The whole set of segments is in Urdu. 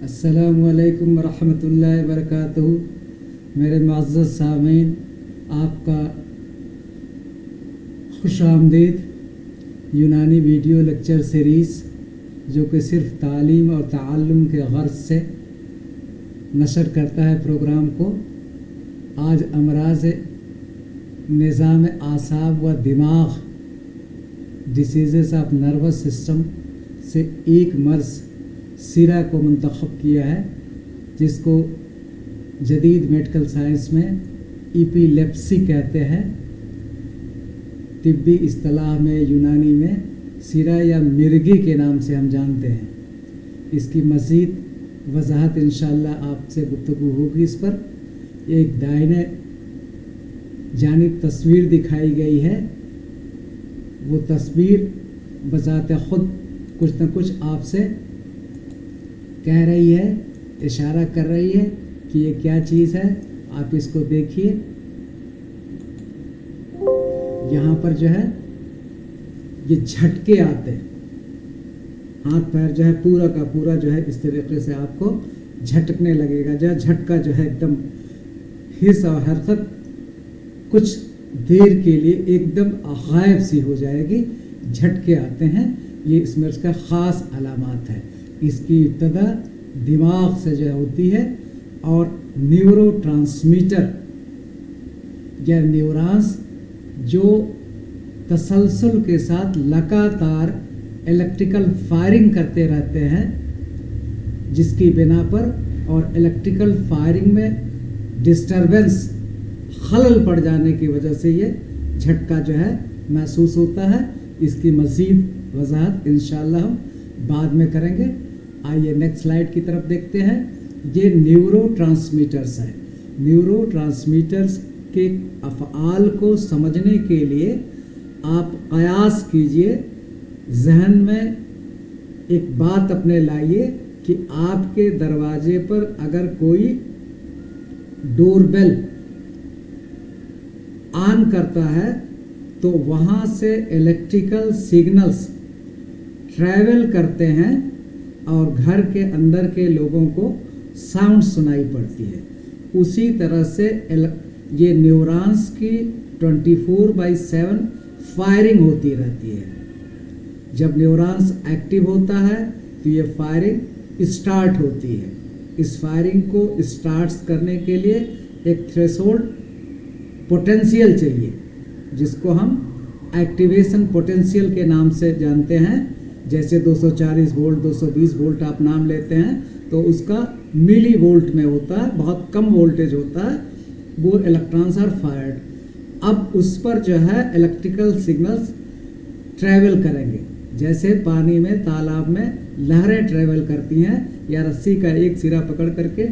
السلام علیکم ورحمۃ اللہ وبرکاتہ۔ میرے معزز سامعین، آپ کا خوش آمدید یونانی ویڈیو لیکچر سیریز، جو کہ صرف تعلیم اور تعلم کے غرض سے نشر کرتا ہے پروگرام کو۔ آج امراض نظام اعصاب و دماغ، ڈیزیزز آف نروس سسٹم سے ایک مرض سیرا کو منتخب کیا ہے، جس کو جدید میڈیکل سائنس میں ایپیلیپسی کہتے ہیں۔ طبی اصطلاح میں یونانی میں سیرا یا مرگی کے نام سے ہم جانتے ہیں۔ اس کی مزید وضاحت انشاءاللہ آپ سے گفتگو ہوگی اس پر۔ ایک دائیں جانب تصویر دکھائی گئی ہے، وہ تصویر بذات خود کچھ نہ کچھ آپ سے کہہ رہی ہے، اشارہ کر رہی ہے کہ یہ کیا چیز ہے۔ آپ اس کو دیکھیے، یہاں پر جو ہے یہ جھٹکے آتے ہیں، ہاتھ پیر جو ہے پورا کا پورا جو ہے اس طریقے سے آپ کو جھٹکنے لگے گا۔ جو جھٹکا جو ہے ایک دم حس اور حرکت کچھ دیر کے لیے ایک دم غائب سی ہو جائے گی، جھٹکے آتے ہیں۔ یہ اس مرض کا خاص علامات ہے۔ اس کی ابتدا دماغ سے جو ہوتی ہے، اور نیورو ٹرانسمیٹر یا نیورانس جو تسلسل کے ساتھ لگاتار الیکٹریکل فائرنگ کرتے رہتے ہیں، جس کی بنا پر اور الیکٹریکل فائرنگ میں ڈسٹربنس خلل پڑ جانے کی وجہ سے یہ جھٹکا جو ہے محسوس ہوتا ہے۔ اس کی مزید وضاحت انشاءاللہ ہم بعد میں کریں گے۔ آئیے نیکسٹ سلائیڈ کی طرف دیکھتے ہیں۔ یہ نیورو ٹرانسمیٹرز ہیں۔ نیورو ٹرانسمیٹرز کے افعال کو سمجھنے کے لیے آپ قیاس کیجئے، ذہن میں ایک بات اپنے لائیے کہ آپ کے دروازے پر اگر کوئی ڈور بیل آن کرتا ہے تو وہاں سے الیکٹریکل سگنلز ٹریول کرتے ہیں اور گھر کے اندر کے لوگوں کو ساؤنڈ سنائی پڑتی ہے۔ اسی طرح سے یہ نیورانس کی 24/7 فائرنگ ہوتی رہتی ہے۔ جب نیورانس ایکٹیو ہوتا ہے تو یہ فائرنگ اسٹارٹ ہوتی ہے۔ اس فائرنگ کو اسٹارٹس کرنے کے لیے ایک تھریشولڈ پوٹینشیل چاہیے، جس کو ہم ایکٹیویشن پوٹینشیل کے نام سے جانتے ہیں۔ جیسے 240 وولٹ 220 وولٹ آپ نام لیتے ہیں تو اس کا ملی وولٹ میں ہوتا ہے، بہت کم وولٹیج ہوتا ہے، وہ الیکٹرانس آر فائرڈ۔ اب اس پر جو ہے الیکٹریکل سگنلز ٹریول کریں گے، جیسے پانی میں تالاب میں لہریں ٹریول کرتی ہیں، یا رسی کا ایک سرا پکڑ کر کے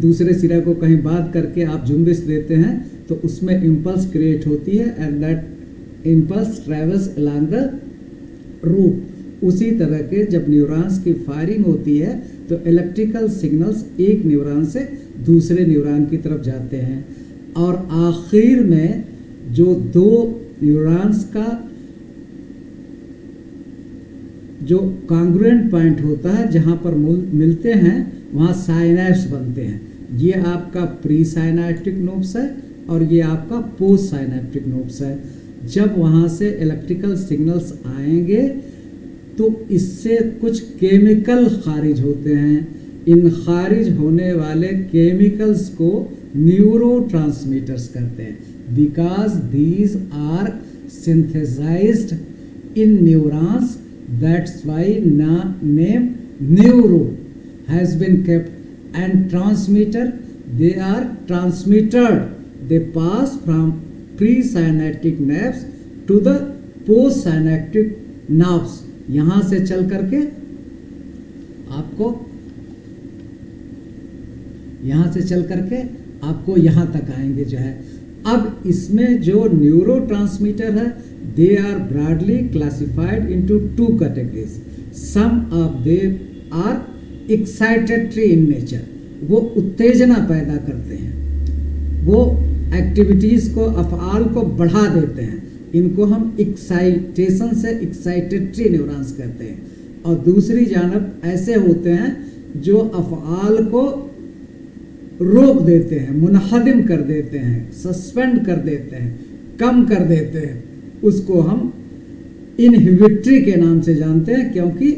دوسرے سرا کو کہیں بات کر کے آپ جنبش دیتے ہیں تو اس میں امپلس کریٹ ہوتی ہے، and that impulse travels along the route۔ اسی طرح کے جب نیورانس کی فائرنگ ہوتی ہے تو الیکٹریکل سگنلز ایک نیوران سے دوسرے نیوران کی طرف جاتے ہیں، اور آخر میں جو دو نیورانس کا جو کانگروئنٹ پوائنٹ ہوتا ہے، جہاں پر ملتے ہیں، وہاں سائنیپس بنتے ہیں۔ یہ آپ کا پری سائنیپٹک نوبس ہے اور یہ آپ کا پوسٹ سائنیپٹک نوبس ہے۔ جب وہاں سے الیکٹریکل سگنلز آئیں گے تو اس سے کچھ کیمیکل خارج ہوتے ہیں۔ ان خارج ہونے والے کیمیکلز کو نیورو ٹرانسمیٹرز کہتے ہیں، because these are synthesized in neurons. That's why name neuro has been kept, and transmitter, they are transmitted. They pass from presynaptic nerves to the postsynaptic nerves. یہاں سے چل کر کے آپ کو یہاں تک آئیں گے جو ہے۔ اب اس میں جو نیورو ٹرانسمیٹر ہے، they are broadly classified into two categories. Some of them are excitatory in nature. وہ اتیجنا پیدا کرتے ہیں، وہ ایکٹیویٹیز کو، افعال کو بڑھا دیتے ہیں۔ ان کو ہم ایکسائٹیشن سے ایکسائٹیٹری نیورانس کہتے ہیں۔ اور دوسری جانب ایسے ہوتے ہیں جو افعال کو روک دیتے ہیں, منہدم کر دیتے ہیں, سسپینڈ کر دیتے ہیں, کم کر دیتے ہیں, اس کو ہم انہیبٹری کے نام سے جانتے ہیں, کیونکہ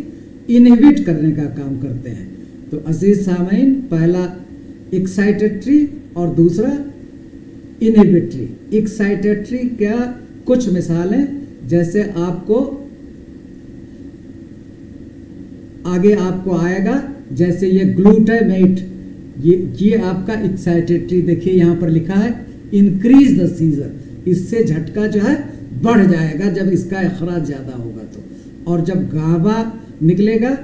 انہیبٹ کرنے کا کام کرتے ہیں. تو عزیز سامعین, پہلا ایکسائٹیٹری اور دوسرا انہیبٹری. ایکسائٹیٹری کا کچھ مثالیں, جیسے آپ کو آگے آپ کو آئے گا, جیسے یہ گلوٹامیٹ, یہ آپ کا ایکسائٹیٹری. دیکھیے یہاں پر لکھا ہے انکریز دا سیزر, اس سے جھٹکا جو ہے بڑھ جائے گا جب اس کا اخراج زیادہ ہوگا تو. اور جب گابا نکلے گا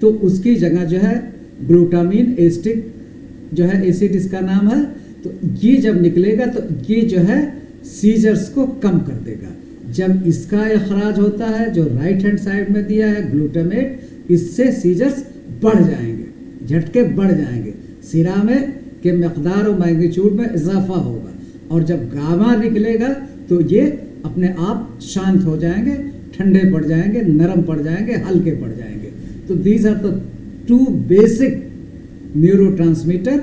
تو اس کی جگہ جو ہے گلوٹامین ایسٹک جو ہے ایسڈ اس کا نام ہے, تو یہ جب نکلے گا تو یہ جو ہے سیزرز کو کم کر دے گا. جب اس کا اخراج ہوتا ہے جو رائٹ ہینڈ سائڈ میں دیا ہے گلوٹامیٹ, اس سے سیزرز بڑھ جائیں گے, جھٹکے بڑھ جائیں گے, سیرا میں کے مقدار و میگنیچیوڈ میں اضافہ ہوگا. اور جب گاما نکلے گا تو یہ اپنے آپ شانت ہو جائیں گے, ٹھنڈے پڑ جائیں گے, نرم پڑ جائیں گے, ہلکے پڑ جائیں گے. تو these are the two basic neurotransmitter.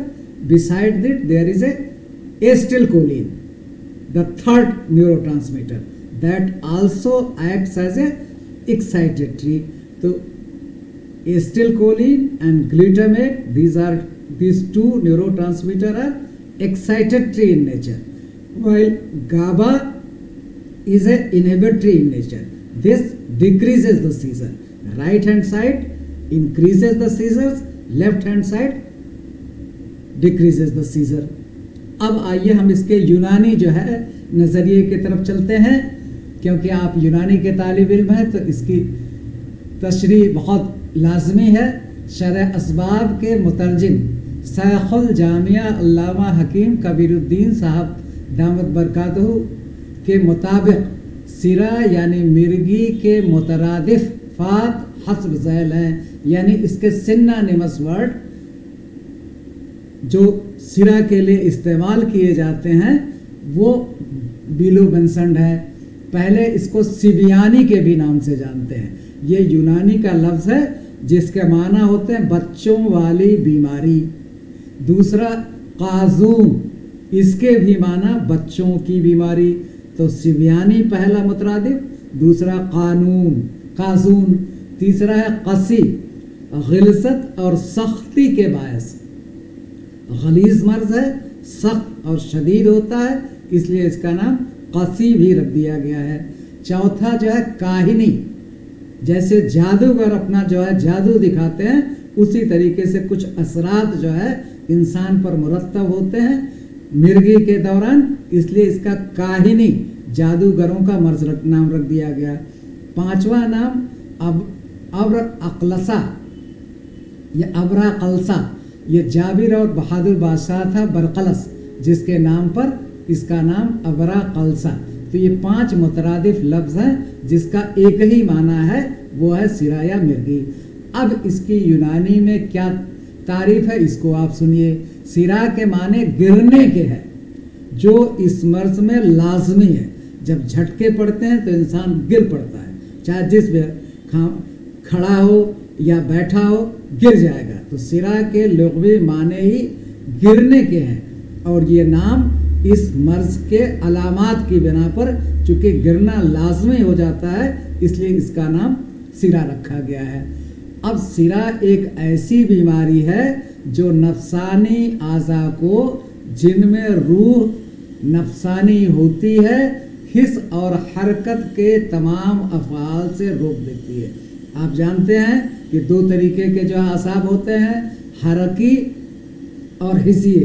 Beside that there is a acetylcholine, the third neurotransmitter that also acts as a excitatory. So acetylcholine and glutamate, these two neurotransmitters are excitatory in nature, while GABA is a inhibitory in nature. This decreases the seizure. Right hand side increases the seizures, left hand side decreases the seizure. اب آئیے ہم اس کے یونانی جو ہے نظریے کی طرف چلتے ہیں, کیونکہ آپ یونانی کے طالب علم ہیں تو اس کی تشریح بہت لازمی ہے. شرح اسباب کے مترجم شیخ الجامعہ علامہ حکیم کبیر الدین صاحب دامت برکاتہ کے مطابق سرا یعنی مرگی کے مترادف فات حسب ذیل ہیں, یعنی اس کے سنانیمس ورڈ جو سرا کے لیے استعمال کیے جاتے ہیں وہ بیلو بنسنڈ ہے. پہلے اس کو سبیانی کے بھی نام سے جانتے ہیں. یہ یونانی کا لفظ ہے جس کے معنی ہوتے ہیں بچوں والی بیماری. دوسرا قازون, اس کے بھی معنی بچوں کی بیماری. تو سبیانی پہلا مترادف, دوسرا قازون, تیسرا ہے قسی, غلظت اور سختی کے باعث. غلیظ مرض ہے, سخت اور شدید ہوتا ہے, اس لیے اس کا نام قسی بھی رکھ دیا گیا ہے. چوتھا جو ہے کاہنی, جیسے جادوگر اپنا جو ہے جادو دکھاتے ہیں, اسی طریقے سے کچھ اثرات جو ہے انسان پر مرتب ہوتے ہیں مرگی کے دوران, اس لیے اس کا کاہنی جادوگروں کا مرض نام رکھ دیا گیا. پانچواں نام ابر اقلسا یا ابرا قلسا, یہ جابر اور بہادر بادشاہ تھا برقلس, جس کے نام پر اس کا نام ابرا قلسا. تو یہ 5 مترادف لفظ ہیں جس کا ایک ہی معنی ہے, وہ ہے سرا یا مرگی. اب اس کی یونانی میں کیا تعریف ہے اس کو آپ سنیے. سرا کے معنی گرنے کے ہے, جو اس مرض میں لازمی ہے. جب جھٹکے پڑتے ہیں تو انسان گر پڑتا ہے, چاہے جس بھی کھڑا ہو یا بیٹھا ہو گر جائے گا. تو سرا کے لغوی معنی ہی گرنے کے ہیں, اور یہ نام اس مرض کے علامات کی بنا پر چونکہ گرنا لازمی ہو جاتا ہے, اس لیے اس کا نام سرا رکھا گیا ہے. اب سرا ایک ایسی بیماری ہے جو نفسانی اعضاء کو, جن میں روح نفسانی ہوتی ہے, حس اور حرکت کے تمام افعال سے روک دیتی ہے. آپ جانتے ہیں کہ 2 طریقے کے جو اعصاب ہوتے ہیں, حرکی اور حسی,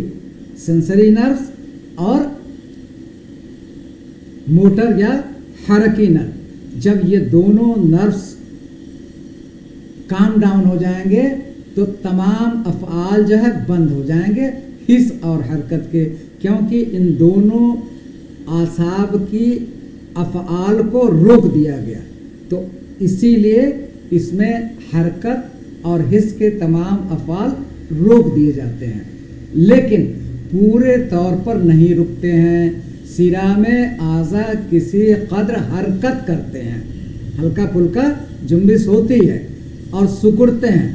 سینسری نروز اور موٹر یا حرکی نرو. جب یہ دونوں نروز کام ڈاؤن ہو جائیں گے تو تمام افعال جو ہے بند ہو جائیں گے حس اور حرکت کے, کیونکہ ان دونوں اعصاب کی افعال کو روک دیا گیا. تو اسی لیے اس میں حرکت اور حس کے تمام افعال روک دیے جاتے ہیں, لیکن پورے طور پر نہیں رکتے ہیں. سرا میں اعضاء کسی قدر حرکت کرتے ہیں, ہلکا پھلکا جنبش ہوتی ہے اور سکڑتے ہیں,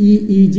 EEG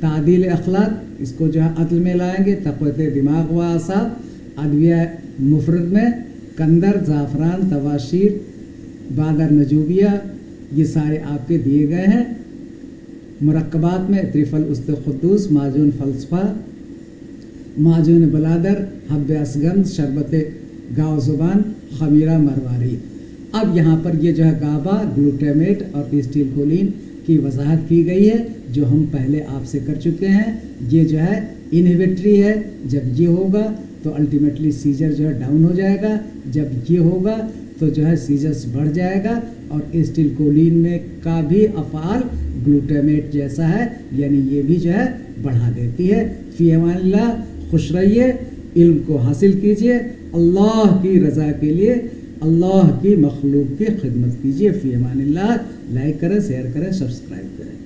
تعدیل اخلاق، اس کو جو ہے عدل میں لائیں گے، تقویت دماغ و اعصاب، ادویہ مفرد میں کندر، زعفران، تواشیر، بادر نجوبیہ، یہ سارے آپ کے دیے گئے ہیں۔ مرکبات میں تریفل است قدوس، معجون فلسفہ، معجون بلادر، حب اسگند، شربت گاؤ زبان، خمیرہ مرواری۔ اب یہاں پر یہ جو ہے گابا، گلوٹامیٹ اور ایسٹیل کولین کی وضاحت کی گئی ہے جو ہم پہلے آپ سے کر چکے ہیں۔ یہ جو ہے انہیبیٹری ہے، جب یہ ہوگا تو الٹیمیٹلی سیجر جو ہے ڈاؤن ہو جائے گا، جب یہ ہوگا تو جو ہے سیجرز بڑھ جائے گا، اور ایسٹیل کولین میں کا بھی افعال گلوٹامیٹ جیسا ہے، یعنی یہ بھی جو ہے بڑھا دیتی ہے۔ فی امان اللہ، خوش رہیے، علم کو حاصل کیجیے، اللہ کی رضا کے لیے اللہ کی مخلوق کی خدمت کیجیے۔ فی امان اللہ، لائک کریں، شیئر کریں، سبسکرائب کریں۔